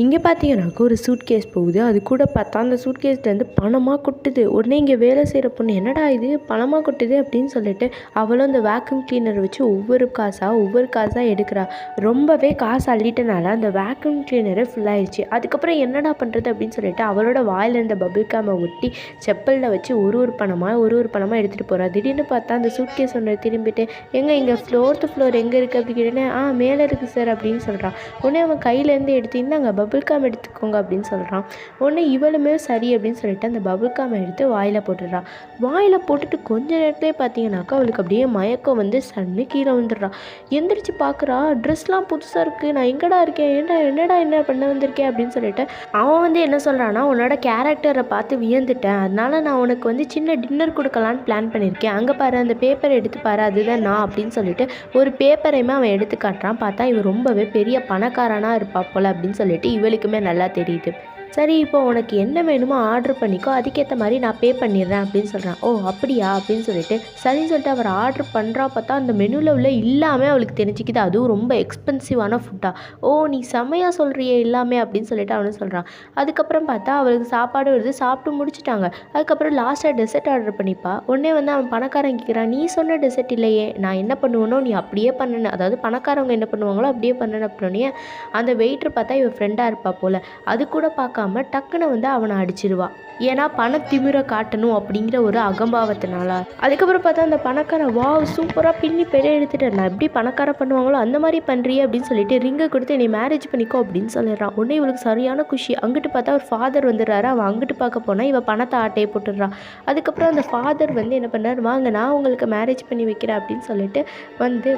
இங்கே பார்த்தீங்கன்னாக்கா ஒரு சூட்கேஸ் போகுது. அது கூட பார்த்தா அந்த சூட்கேஸ்லேருந்து பணமாக கொட்டுது. உடனே இங்கே வேலை செய்கிற பொண்ணு, என்னடா இது பணமாக கொட்டுது அப்படின்னு சொல்லிட்டு அவளும் அந்த வேக்யூம் கிளீனர் வச்சு ஒவ்வொரு காசாக எடுக்கிறா. ரொம்பவே காசு அள்ளிட்டனால அந்த வேக்யூம் கிளீனரே ஃபுல்லாகிடுச்சு. அதுக்கப்புறம் என்னடா பண்ணுறது அப்படின்னு சொல்லிட்டு அவளோட வாயில் இருந்த பபிள் கேமை ஒட்டி செப்பலில் வச்சு ஒரு பணமாக எடுத்துகிட்டு போகிறா. திடீர்னு பார்த்தா அந்த சூட்கேஸ் ஒன்று திரும்பிட்டு, இங்கே ஃப்ளோர் எங்கே இருக்குது அப்படி கேட்டேன்னா, மேலே இருக்குது சார் அப்படின்னு சொல்கிறான். உடனே அவன் கையிலேருந்து எடுத்து, இந்தாங்க பபிள் காம் எடுத்துக்கோங்க அப்படின்னு சொல்கிறான். உடனே இவளுமே சரி அப்படின்னு சொல்லிட்டு அந்த பபிள் காமை எடுத்து வாயில் போட்டுடுறா. வாயில் போட்டுட்டு கொஞ்ச நேரத்துலேயே பார்த்தீங்கன்னாக்கா அவளுக்கு அப்படியே மயக்கம் வந்து சன்னு கீழே வந்துடுறா. எந்திரிச்சு பார்க்குறா, ட்ரெஸ்லாம் புதுசாக இருக்குது, நான் எங்கடா இருக்கேன், என்னடா என்ன பண்ண வந்திருக்கேன் அப்படின்னு சொல்லிட்டு அவன் வந்து என்ன சொல்கிறான்னா, உன்னோட கேரக்டரை பார்த்து வியந்துட்டேன், அதனால நான் உனக்கு வந்து சின்ன டின்னர் கொடுக்கலான்னு பிளான் பண்ணியிருக்கேன், அங்கே பாரு அந்த பேப்பரை எடுத்து பாரு, அதுதான் நான் அப்படின்னு சொல்லிட்டு ஒரு பேப்பரையுமே அவன் எடுத்து காட்டுறான். பார்த்தா இவன் ரொம்பவே பெரிய பணக்காரனாக இருப்பா போல் அப்படின்னு சொல்லிட்டு இவளுக்குமே நல்லா தெரியுது. சரி, இப்போ உனக்கு என்ன வேணுமோ ஆர்டர் பண்ணிக்கோ, அதுக்கேற்ற மாதிரி நான் பே பண்ணிடுறேன் அப்படின்னு சொல்கிறான். ஓ அப்படியா அப்படின்னு சொல்லிட்டு சரின்னு சொல்லிட்டு அவர் ஆர்டர் பண்ணுறா. பார்த்தா அந்த மெனுவில் உள்ள எல்லாமே அவளுக்கு தெரிஞ்சுக்கிது. அதுவும் ரொம்ப எக்ஸ்பென்சிவான ஃபுட்டாக. ஓ நீ செம்மையாக சொல்கிறியே எல்லாமே அப்படின்னு சொல்லிட்டு அவனு சொல்கிறான். அதுக்கப்புறம் பார்த்தா அவளுக்கு சாப்பாடு வருது, சாப்பிட்டு முடிச்சுட்டாங்க. அதுக்கப்புறம் லாஸ்ட்டாக டெசர்ட் ஆர்டர் பண்ணிப்பா. உடனே வந்து அவன் பணக்காரன் கேட்குறான், நீ சொன்ன டெசர்ட் இல்லையே, நான் என்ன பண்ணுவேனோ நீ அப்படியே பண்ணு, அதாவது பணக்காரவங்க என்ன பண்ணுவாங்களோ அப்படியே பண்ணு அப்படின்னே அந்த வெயிட்டர் பார்த்தா இவன் ஃப்ரெண்டாக இருப்பா போல். அது கூட பார்க்காம டக்குன்னு வந்து அவனை அடிச்சிருவா. ஏன்னா பணத்திமிரை காட்டணும் அப்படிங்கிற ஒரு அகம்பாவத்தினால. அதுக்கப்புறம் பார்த்தா அந்த பணக்காரன், வா சூப்பராக பின்னி பெரிய எடுத்துட்டேன், நான் எப்படி பணக்காரன் பண்ணுவாங்களோ அந்த மாதிரி பண்ணுறியே அப்படின்னு சொல்லிட்டு ரிங்கை கொடுத்து என்னை மேரேஜ் பண்ணிக்கோ அப்படின்னு சொல்லிடுறான். உடனே இவளுக்கு சரியான குஷி. அங்கிட்டு பார்த்தா ஒரு ஃபாதர் வந்துடுறாரு. அவன் அங்கிட்டு பார்க்க போனால் இவன் பணத்தை ஆட்டையை போட்டுடுறான். அதுக்கப்புறம் அந்த ஃபாதர் வந்து என்ன பண்ணார், வாங்க நான் உங்களுக்கு மேரேஜ் பண்ணி வைக்கிறேன் அப்படின்னு சொல்லிட்டு வந்து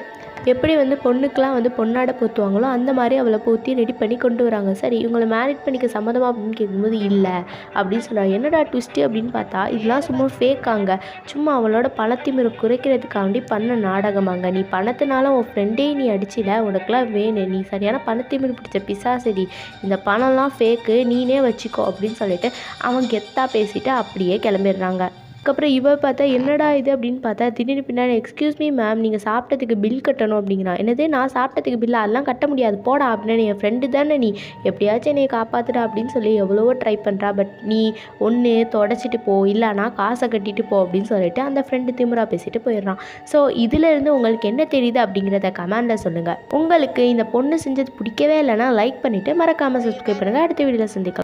எப்படி வந்து பொண்ணுக்கெலாம் வந்து பொன்னாடை போற்றுவாங்களோ அந்த மாதிரி அவளை போற்றி ரெடி பண்ணி கொண்டு வராங்க. சரி இவங்களை மேரேஜ் பண்ணிக்க சம்மதமாக அப்படின்னு கேட்கும்போது இல்லை அப்படின்னு சொல்கிறாங்க. என்னடா ட்விஸ்ட்டு அப்படின்னு பார்த்தா இதெல்லாம் சும்மா ஃபேக்காங்க, சும்மா அவளோட பணத்திமிரை குறைக்கிறதுக்காண்டி பண்ண நாடகமாங்க. நீ பணத்தினால உன் ஃப்ரெண்டே நீ அடிச்சில, உனக்குலாம் வேணும், நீ சரியான பணத்திமிரு பிடிச்ச பிசாசடி, இந்த பணம்லாம் ஃபேக்கு, நீனே வச்சுக்கோ அப்படின்னு சொல்லிட்டு அவன் கெத்தாக பேசிட்டு அப்படியே கிளம்பிடுறாங்க. அதுக்கப்புறம் இவ பார்த்தா என்னடா இது அப்படின்னு பார்த்தா திடீர்னு பின்னாடி, எக்ஸ்கியூஸ் மீ மேம், நீங்கள் சாப்பிட்டதுக்கு பில் கட்டணும் அப்படிங்கிறான். என்னது நான் சாப்பிட்டதுக்கு பில்லா, அதெல்லாம் கட்ட முடியாது போடா அப்படின்னு, என் ஃப்ரெண்டு தானே நீ, எப்படியாச்சும் என்னை காப்பாற்றுடா அப்படின்னு சொல்லி எவ்வளவோ ட்ரை பண்ணுறா. பட் நீ ஒன்று தொடச்சிட்டு போ, இல்லைனா காசை கட்டிட்டு போ அப்படின்னு சொல்லிட்டு அந்த ஃப்ரெண்டு திமிரா பேசிட்டு போயிடுறான். ஸோ இதிலேருந்து உங்களுக்கு என்ன தெரியுது அப்படிங்கிறத கமெண்டில் சொல்லுங்கள். உங்களுக்கு இந்த பொண்ணு செஞ்சது பிடிக்கவே இல்லைன்னா லைக் பண்ணிவிட்டு மறக்காமல் சப்ஸ்கிரைப் பண்ணுங்கள். அடுத்த வீடியோவில் சந்திக்கலாம்.